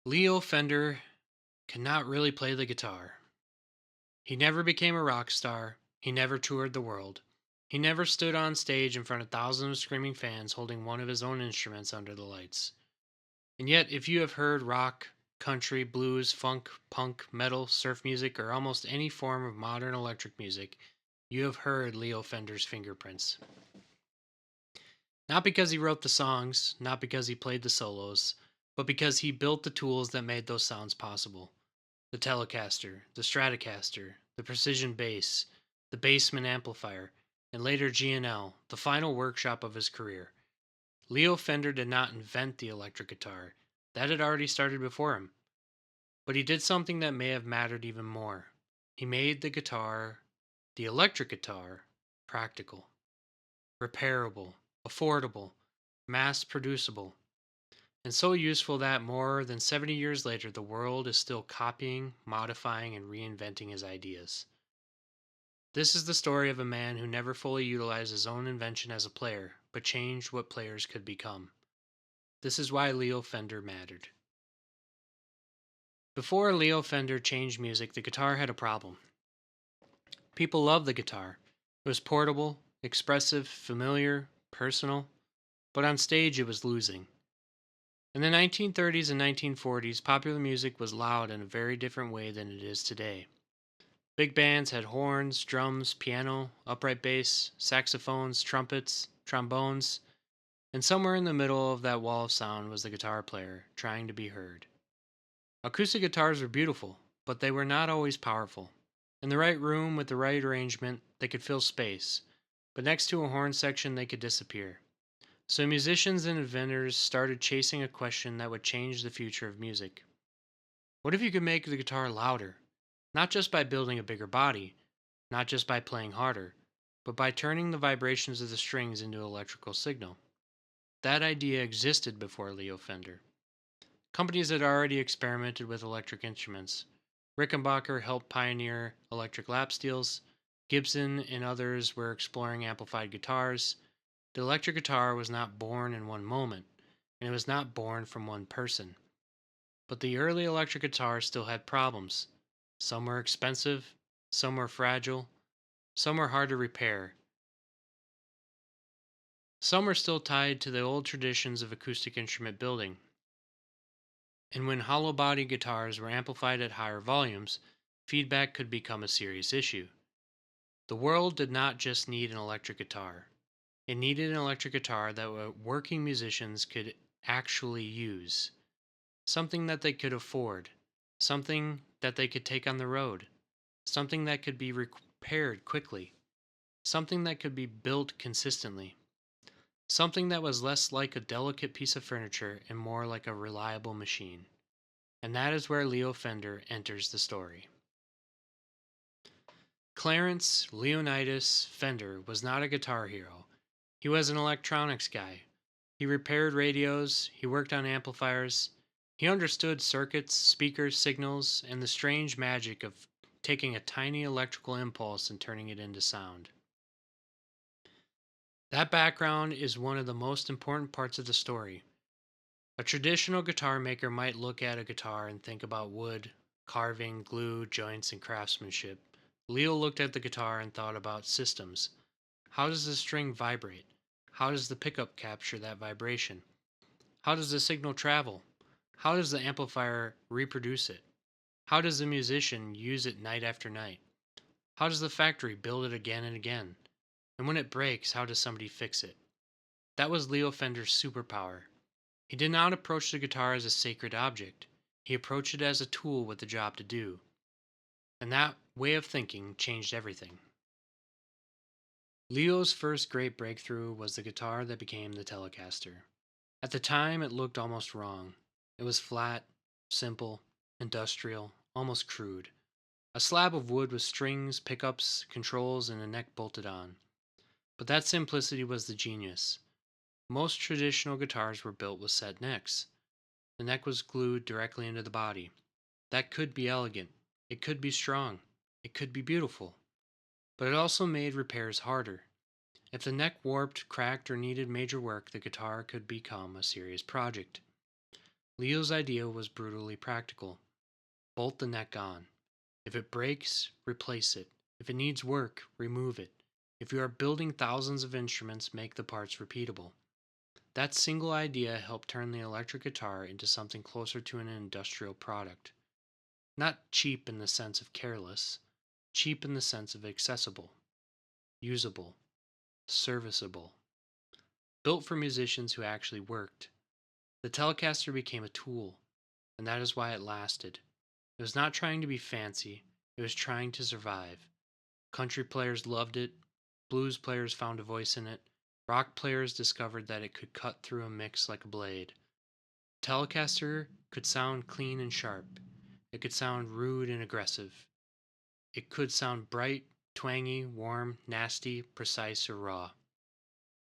Leo Fender cannot really play the guitar. He never became a rock star. He never toured the world. He never stood on stage in front of thousands of screaming fans holding one of his own instruments under the lights. And yet, if you have heard rock, country, blues, funk, punk, metal, surf music, or almost any form of modern electric music, you have heard Leo Fender's fingerprints. Not because he wrote the songs, not because he played the solos, but because he built the tools that made those sounds possible. The Telecaster, the Stratocaster, the Precision Bass, the Bassman amplifier, and later G&L, the final workshop of his career. Leo Fender did not invent the electric guitar. That had already started before him. But he did something that may have mattered even more. He made the guitar, the electric guitar, practical, repairable, affordable, mass producible, and so useful that more than 70 years later, the world is still copying, modifying, and reinventing his ideas. This is the story of a man who never fully utilized his own invention as a player, but changed what players could become. This is why Leo Fender mattered. Before Leo Fender changed music, the guitar had a problem. People loved the guitar. It was portable, expressive, familiar, personal, but on stage it was losing. In the 1930s and 1940s, popular music was loud in a very different way than it is today. Big bands had horns, drums, piano, upright bass, saxophones, trumpets, trombones, and somewhere in the middle of that wall of sound was the guitar player trying to be heard. Acoustic guitars were beautiful, but they were not always powerful. In the right room with the right arrangement, they could fill space, but next to a horn section, they could disappear. So musicians and inventors started chasing a question that would change the future of music. What if you could make the guitar louder? Not just by building a bigger body, not just by playing harder, but by turning the vibrations of the strings into an electrical signal. That idea existed before Leo Fender. Companies had already experimented with electric instruments. Rickenbacker helped pioneer electric lap steels. Gibson and others were exploring amplified guitars. The electric guitar was not born in one moment, and it was not born from one person. But the early electric guitars still had problems. Some were expensive, some were fragile, some were hard to repair. Some were still tied to the old traditions of acoustic instrument building. And when hollow body guitars were amplified at higher volumes, feedback could become a serious issue. The world did not just need an electric guitar. It needed an electric guitar that working musicians could actually use. Something that they could afford. Something that they could take on the road. Something that could be repaired quickly. Something that could be built consistently. Something that was less like a delicate piece of furniture and more like a reliable machine. And that is where Leo Fender enters the story. Clarence Leonidas Fender was not a guitar hero. He was an electronics guy. He repaired radios, he worked on amplifiers, he understood circuits, speakers, signals, and the strange magic of taking a tiny electrical impulse and turning it into sound. That background is one of the most important parts of the story. A traditional guitar maker might look at a guitar and think about wood, carving, glue, joints, and craftsmanship. Leo looked at the guitar and thought about systems. How does the string vibrate? How does the pickup capture that vibration? How does the signal travel? How does the amplifier reproduce it? How does the musician use it night after night? How does the factory build it again and again? And when it breaks, how does somebody fix it? That was Leo Fender's superpower. He did not approach the guitar as a sacred object. He approached it as a tool with a job to do. And that way of thinking changed everything. Leo's first great breakthrough was the guitar that became the Telecaster. At the time, it looked almost wrong. It was flat, simple, industrial, almost crude. A slab of wood with strings, pickups, controls, and a neck bolted on. But that simplicity was the genius. Most traditional guitars were built with set necks. The neck was glued directly into the body. That could be elegant. It could be strong. It could be beautiful. But it also made repairs harder. If the neck warped, cracked, or needed major work, the guitar could become a serious project. Leo's idea was brutally practical. Bolt the neck on. If it breaks, replace it. If it needs work, remove it. If you are building thousands of instruments, make the parts repeatable. That single idea helped turn the electric guitar into something closer to an industrial product. Not cheap in the sense of careless, cheap in the sense of accessible, usable, serviceable. Built for musicians who actually worked. The Telecaster became a tool, and that is why it lasted. It was not trying to be fancy, it was trying to survive. Country players loved it, blues players found a voice in it, rock players discovered that it could cut through a mix like a blade. Telecaster could sound clean and sharp. It could sound rude and aggressive. It could sound bright, twangy, warm, nasty, precise, or raw.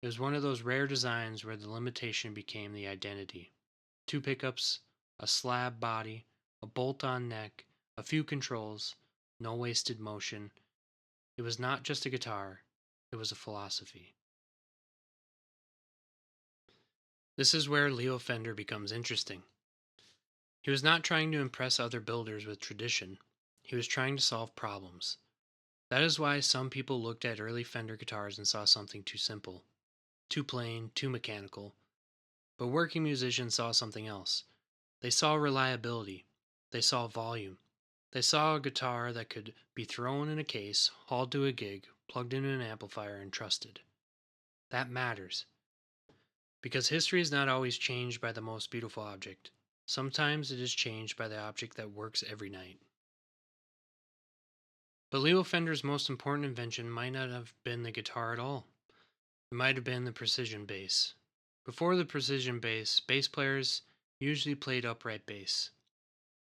It was one of those rare designs where the limitation became the identity. Two pickups, a slab body, a bolt-on neck, a few controls, no wasted motion. It was not just a guitar, it was a philosophy. This is where Leo Fender becomes interesting. He was not trying to impress other builders with tradition, he was trying to solve problems. That is why some people looked at early Fender guitars and saw something too simple, too plain, too mechanical. But working musicians saw something else. They saw reliability. They saw volume. They saw a guitar that could be thrown in a case, hauled to a gig, plugged into an amplifier, and trusted. That matters. Because history is not always changed by the most beautiful object. Sometimes it is changed by the object that works every night. But Leo Fender's most important invention might not have been the guitar at all. It might have been the precision bass. Before the precision bass players usually played upright bass.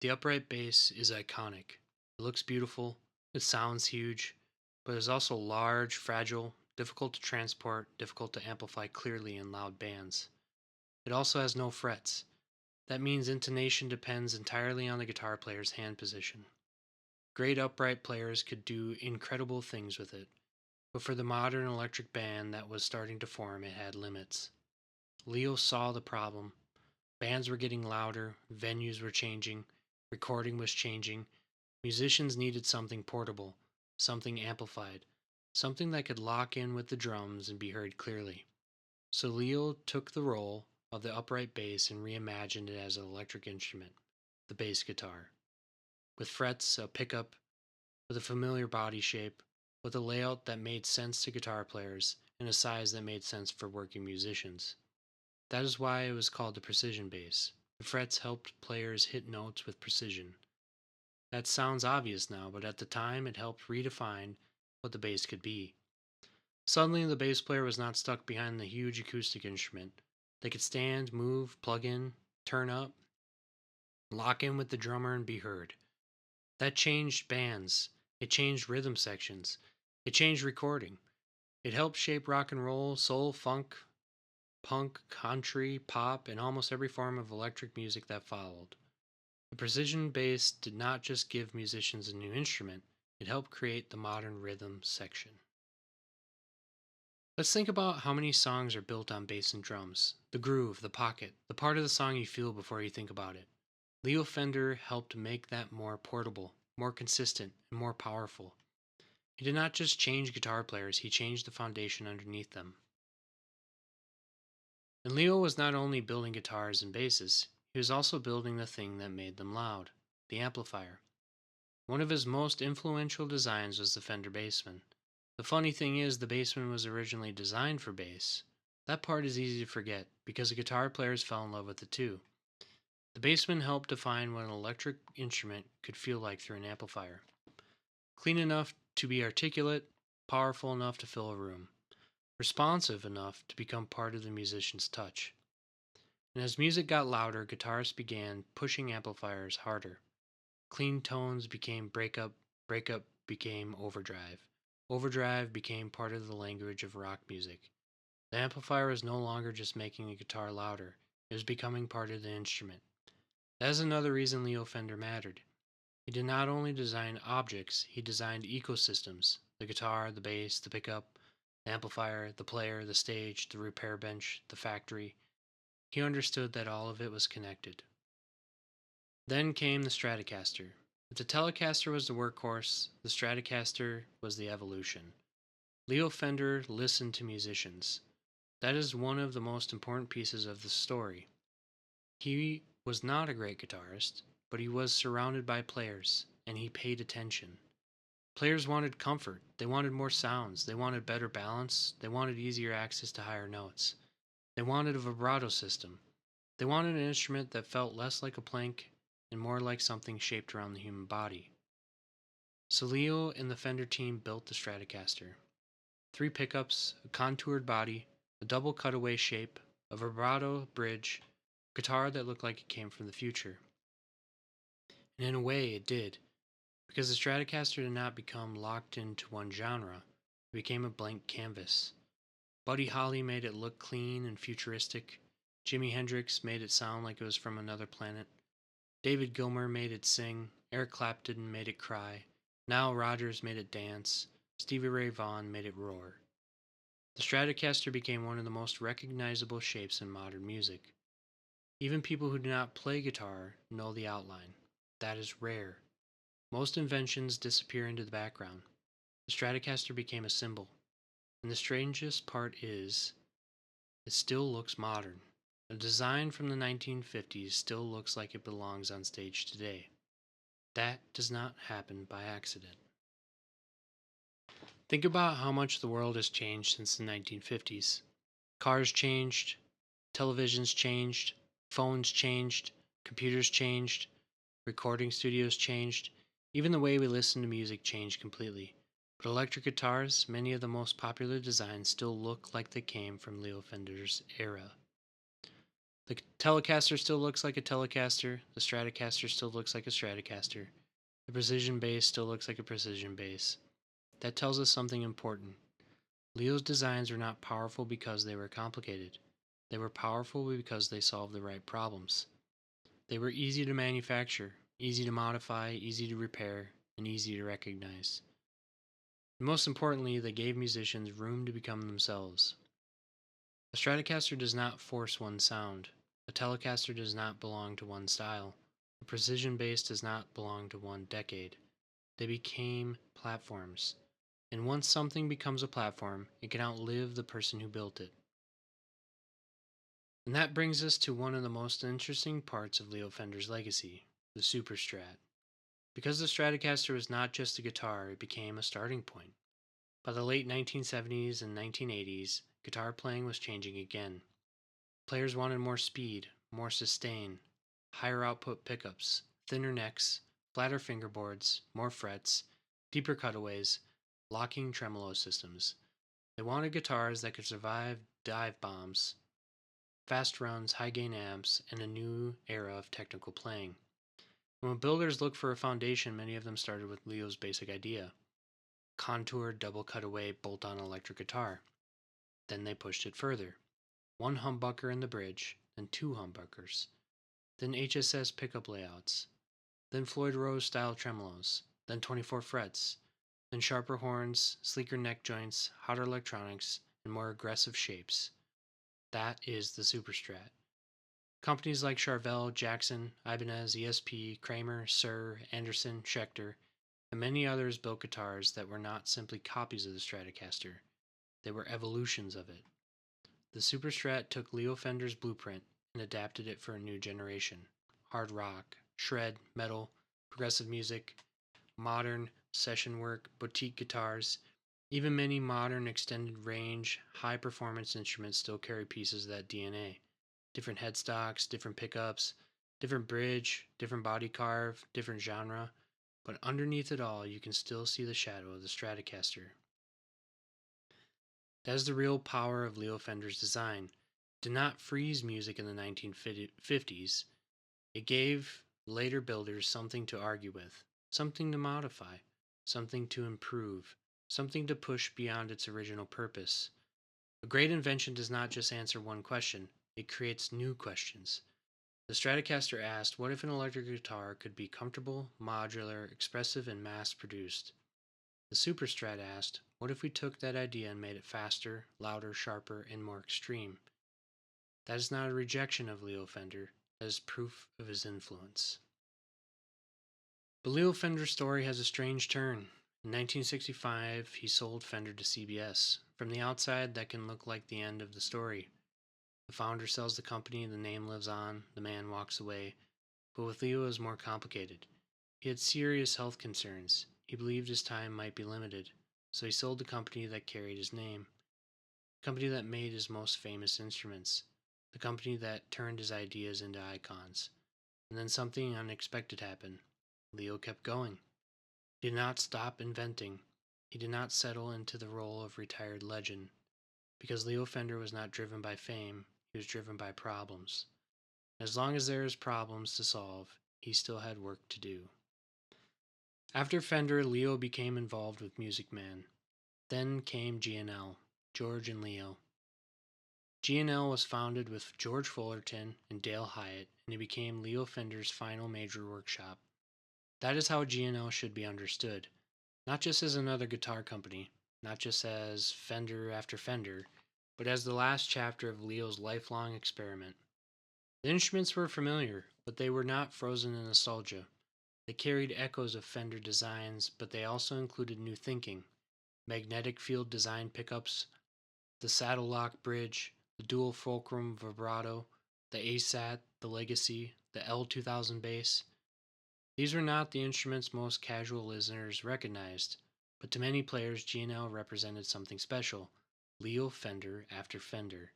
The upright bass is iconic. It looks beautiful, it sounds huge, but it is also large, fragile, difficult to transport, difficult to amplify clearly in loud bands. It also has no frets. That means intonation depends entirely on the guitar player's hand position. Great upright players could do incredible things with it, but for the modern electric band that was starting to form, it had limits. Leo saw the problem. Bands were getting louder, venues were changing, recording was changing. Musicians needed something portable, something amplified, something that could lock in with the drums and be heard clearly. So Leo took the role of the upright bass and reimagined it as an electric instrument, the bass guitar. With frets, a pickup, with a familiar body shape, with a layout that made sense to guitar players, and a size that made sense for working musicians. That is why it was called the precision bass. The frets helped players hit notes with precision. That sounds obvious now, but at the time it helped redefine what the bass could be. Suddenly, the bass player was not stuck behind the huge acoustic instrument. They could stand, move, plug in, turn up, lock in with the drummer, and be heard. That changed bands. It changed rhythm sections. It changed recording. It helped shape rock and roll, soul, funk, punk, country, pop, and almost every form of electric music that followed. The precision bass did not just give musicians a new instrument, it helped create the modern rhythm section. Let's think about how many songs are built on bass and drums. The groove, the pocket, the part of the song you feel before you think about it. Leo Fender helped make that more portable, more consistent, and more powerful. He did not just change guitar players, he changed the foundation underneath them. And Leo was not only building guitars and basses, he was also building the thing that made them loud, the amplifier. One of his most influential designs was the Fender Bassman. The funny thing is, the Bassman was originally designed for bass. That part is easy to forget because the guitar players fell in love with it too. The Bassman helped define what an electric instrument could feel like through an amplifier. Clean enough to be articulate, powerful enough to fill a room, responsive enough to become part of the musician's touch. And as music got louder, guitarists began pushing amplifiers harder. Clean tones became breakup, breakup became overdrive. Overdrive became part of the language of rock music. The amplifier was no longer just making the guitar louder, it was becoming part of the instrument. That is another reason Leo Fender mattered. He did not only design objects, he designed ecosystems: the guitar, the bass, the pickup, the amplifier, the player, the stage, the repair bench, the factory. He understood that all of it was connected. Then came the Stratocaster. If the Telecaster was the workhorse, the Stratocaster was the evolution. Leo Fender listened to musicians. That is one of the most important pieces of the story. He was not a great guitarist, but he was surrounded by players, and he paid attention. Players wanted comfort, they wanted more sounds, they wanted better balance, they wanted easier access to higher notes. They wanted a vibrato system. They wanted an instrument that felt less like a plank and more like something shaped around the human body. So Leo and the Fender team built the Stratocaster. 3 pickups, a contoured body, a double cutaway shape, a vibrato bridge, a guitar that looked like it came from the future. And in a way, it did, because the Stratocaster did not become locked into one genre, it became a blank canvas. Buddy Holly made it look clean and futuristic. Jimi Hendrix made it sound like it was from another planet. David Gilmour made it sing. Eric Clapton made it cry. Nile Rodgers made it dance. Stevie Ray Vaughan made it roar. The Stratocaster became one of the most recognizable shapes in modern music. Even people who do not play guitar know the outline. That is rare. Most inventions disappear into the background. The Stratocaster became a symbol. And the strangest part is, it still looks modern. A design from the 1950s still looks like it belongs on stage today. That does not happen by accident. Think about how much the world has changed since the 1950s. Cars changed, televisions changed, phones changed, computers changed, recording studios changed, even the way we listen to music changed completely. But electric guitars, many of the most popular designs still look like they came from Leo Fender's era. The Telecaster still looks like a Telecaster, the Stratocaster still looks like a Stratocaster, the precision bass still looks like a precision bass. That tells us something important. Leo's designs were not powerful because they were complicated. They were powerful because they solved the right problems. They were easy to manufacture, easy to modify, easy to repair, and easy to recognize. And most importantly, they gave musicians room to become themselves. A Stratocaster does not force one sound. A Telecaster does not belong to one style. A precision bass does not belong to one decade. They became platforms. And once something becomes a platform, it can outlive the person who built it. And that brings us to one of the most interesting parts of Leo Fender's legacy, the Super Strat. Because the Stratocaster was not just a guitar, it became a starting point. By the late 1970s and 1980s, guitar playing was changing again. Players wanted more speed, more sustain, higher output pickups, thinner necks, flatter fingerboards, more frets, deeper cutaways, locking tremolo systems. They wanted guitars that could survive dive bombs, fast runs, high gain amps, and a new era of technical playing. And when builders looked for a foundation, many of them started with Leo's basic idea: contoured double cutaway bolt on electric guitar. Then they pushed it further: one humbucker in the bridge, then 2 humbuckers, then HSS pickup layouts, then Floyd Rose style tremolos, then 24 frets, then sharper horns, sleeker neck joints, hotter electronics, and more aggressive shapes. That is the Super Strat. Companies like Charvel, Jackson, Ibanez, ESP, Kramer, Suhr, Anderson, Schecter, and many others built guitars that were not simply copies of the Stratocaster. They were evolutions of it. The Super Strat took Leo Fender's blueprint and adapted it for a new generation: hard rock, shred, metal, progressive music, modern session work, boutique guitars. Even many modern extended range, high performance instruments still carry pieces of that DNA. Different headstocks, different pickups, different bridge, different body carve, different genre, but underneath it all, you can still see the shadow of the Stratocaster. That is the real power of Leo Fender's design. It did not freeze music in the 1950s. It gave later builders something to argue with, something to modify, something to improve, something to push beyond its original purpose. A great invention does not just answer one question, it creates new questions. The Stratocaster asked, what if an electric guitar could be comfortable, modular, expressive, and mass produced? The Super Strat asked, what if we took that idea and made it faster, louder, sharper, and more extreme? That is not a rejection of Leo Fender, that is proof of his influence. But Leo Fender's story has a strange turn. In 1965, he sold Fender to CBS. From the outside, that can look like the end of the story. The founder sells the company, the name lives on, the man walks away. But with Leo, it was more complicated. He had serious health concerns. He believed his time might be limited. So he sold the company that carried his name, the company that made his most famous instruments, the company that turned his ideas into icons. And then something unexpected happened. Leo kept going. He did not stop inventing. He did not settle into the role of retired legend. Because Leo Fender was not driven by fame, he was driven by problems. As long as there was problems to solve, he still had work to do. After Fender, Leo became involved with Music Man. Then came G&L, George and Leo. G&L was founded with George Fullerton and Dale Hyatt, and it became Leo Fender's final major workshop. That is how G&L should be understood. Not just as another guitar company, not just as Fender after Fender, but as the last chapter of Leo's lifelong experiment. The instruments were familiar, but they were not frozen in nostalgia. They carried echoes of Fender designs, but they also included new thinking. Magnetic field design pickups, the saddle lock bridge, the dual fulcrum vibrato, the ASAT, the Legacy, the L2000 bass. These were not the instruments most casual listeners recognized, but to many players, G&L represented something special. Leo Fender after Fender.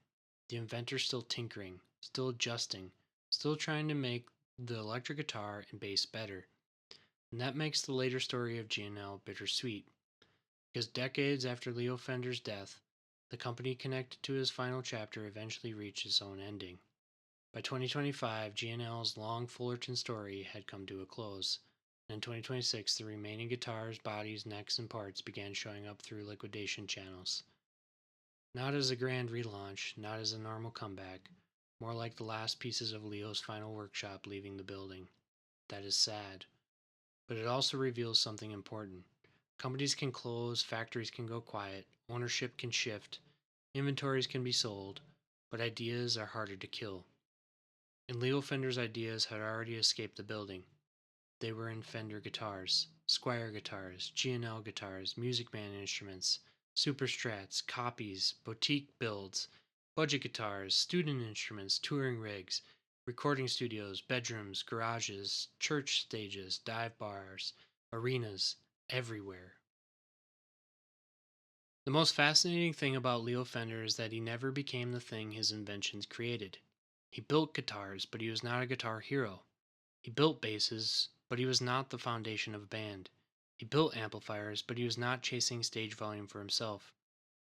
The inventor still tinkering, still adjusting, still trying to make the electric guitar and bass better. And that makes the later story of G&L bittersweet, because decades after Leo Fender's death, the company connected to his final chapter eventually reached its own ending. By 2025, G&L's long Fullerton story had come to a close, and in 2026, the remaining guitars, bodies, necks, and parts began showing up through liquidation channels. Not as a grand relaunch, not as a normal comeback, more like the last pieces of Leo's final workshop leaving the building. That is sad, but it also reveals something important. Companies can close, factories can go quiet, ownership can shift, inventories can be sold, but ideas are harder to kill. And Leo Fender's ideas had already escaped the building. They were in Fender guitars, Squier guitars, G&L guitars, Music Man instruments, Super Strats, copies, boutique builds, budget guitars, student instruments, touring rigs, recording studios, bedrooms, garages, church stages, dive bars, arenas, everywhere. The most fascinating thing about Leo Fender is that he never became the thing his inventions created. He built guitars, but he was not a guitar hero. He built basses, but he was not the foundation of a band. He built amplifiers, but he was not chasing stage volume for himself.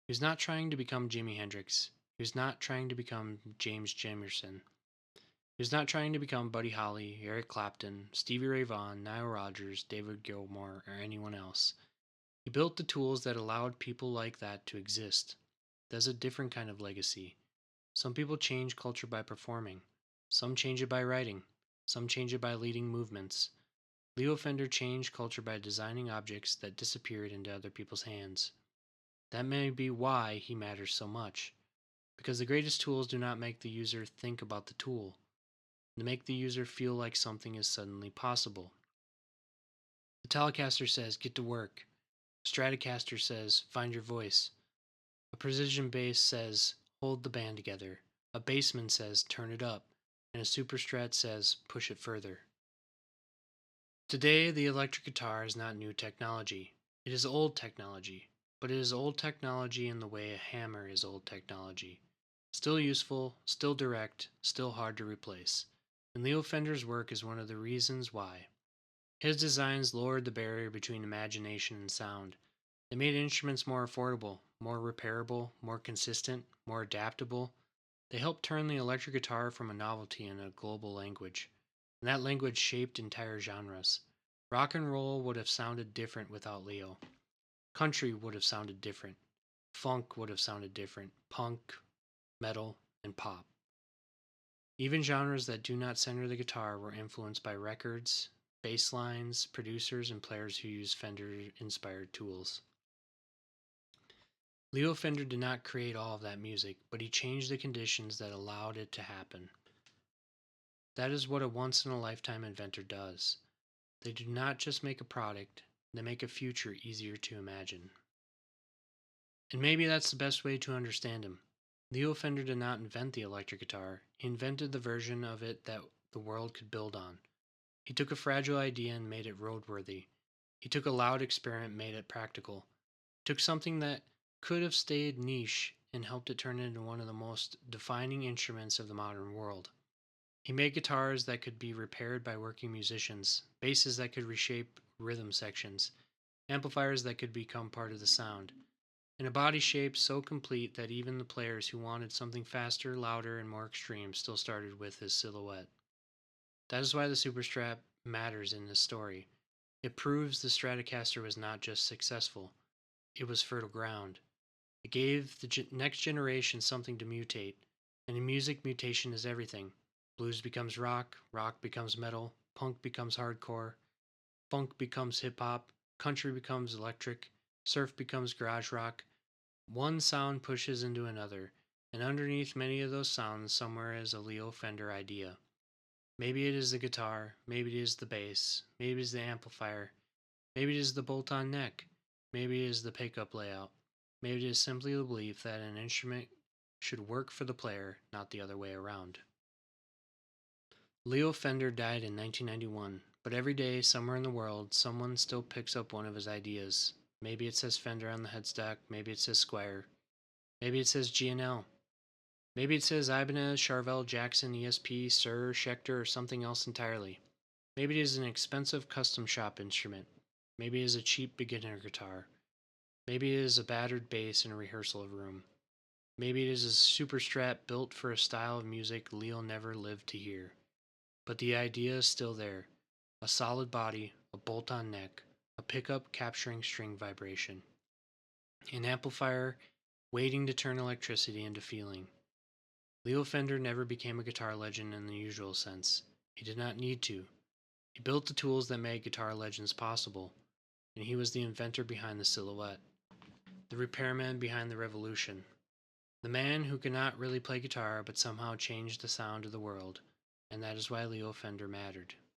He was not trying to become Jimi Hendrix. He was not trying to become James Jamerson. He was not trying to become Buddy Holly, Eric Clapton, Stevie Ray Vaughan, Nile Rodgers, David Gilmour, or anyone else. He built the tools that allowed people like that to exist. That's a different kind of legacy. Some people change culture by performing. Some change it by writing. Some change it by leading movements. Leo Fender changed culture by designing objects that disappeared into other people's hands. That may be why he matters so much. Because the greatest tools do not make the user think about the tool. They make the user feel like something is suddenly possible. The Telecaster says, get to work. A Stratocaster says, find your voice. A precision bass says, hold the band together. A Bassman says, turn it up. And a Super Strat says, push it further. Today, the electric guitar is not new technology. It is old technology. But it is old technology in the way a hammer is old technology. Still useful, still direct, still hard to replace. And Leo Fender's work is one of the reasons why. His designs lowered the barrier between imagination and sound. They made instruments more affordable, more repairable, more consistent, more adaptable. They helped turn the electric guitar from a novelty into a global language. And that language shaped entire genres. Rock and roll would have sounded different without Leo. Country would have sounded different. Funk would have sounded different. Punk, metal, and pop. Even genres that do not center the guitar were influenced by records, bass lines, producers, and players who used Fender-inspired tools. Leo Fender did not create all of that music, but he changed the conditions that allowed it to happen. That is what a once-in-a-lifetime inventor does. They do not just make a product, they make a future easier to imagine. And maybe that's the best way to understand him. Leo Fender did not invent the electric guitar, he invented the version of it that the world could build on. He took a fragile idea and made it roadworthy. He took a loud experiment and made it practical. He took something that could have stayed niche and helped it turn into one of the most defining instruments of the modern world. He made guitars that could be repaired by working musicians, basses that could reshape rhythm sections, amplifiers that could become part of the sound, and a body shape so complete that even the players who wanted something faster, louder, and more extreme still started with his silhouette. That is why the Super Strat matters in this story. It proves the Stratocaster was not just successful, it was fertile ground. It gave the next generation something to mutate, and in music, mutation is everything. Blues becomes rock, rock becomes metal, punk becomes hardcore, funk becomes hip hop, country becomes electric, surf becomes garage rock. One sound pushes into another, and underneath many of those sounds, somewhere is a Leo Fender idea. Maybe it is the guitar, maybe it is the bass, maybe it is the amplifier, maybe it is the bolt on neck, maybe it is the pickup layout, maybe it is simply the belief that an instrument should work for the player, not the other way around. Leo Fender died in 1991, but every day, somewhere in the world, someone still picks up one of his ideas. Maybe it says Fender on the headstock, maybe it says Squire, maybe it says G&L, maybe it says Ibanez, Charvel, Jackson, ESP, Sir, Schecter, or something else entirely. Maybe it is an expensive custom shop instrument. Maybe it is a cheap beginner guitar. Maybe it is a battered bass in a rehearsal room. Maybe it is a super strat built for a style of music Leo never lived to hear. But the idea is still there. A solid body, a bolt-on neck, a pickup capturing string vibration, an amplifier waiting to turn electricity into feeling. Leo Fender never became a guitar legend in the usual sense. He did not need to. He built the tools that made guitar legends possible, and he was the inventor behind the silhouette, the repairman behind the revolution, the man who could not really play guitar but somehow changed the sound of the world, and that is why Leo Fender mattered.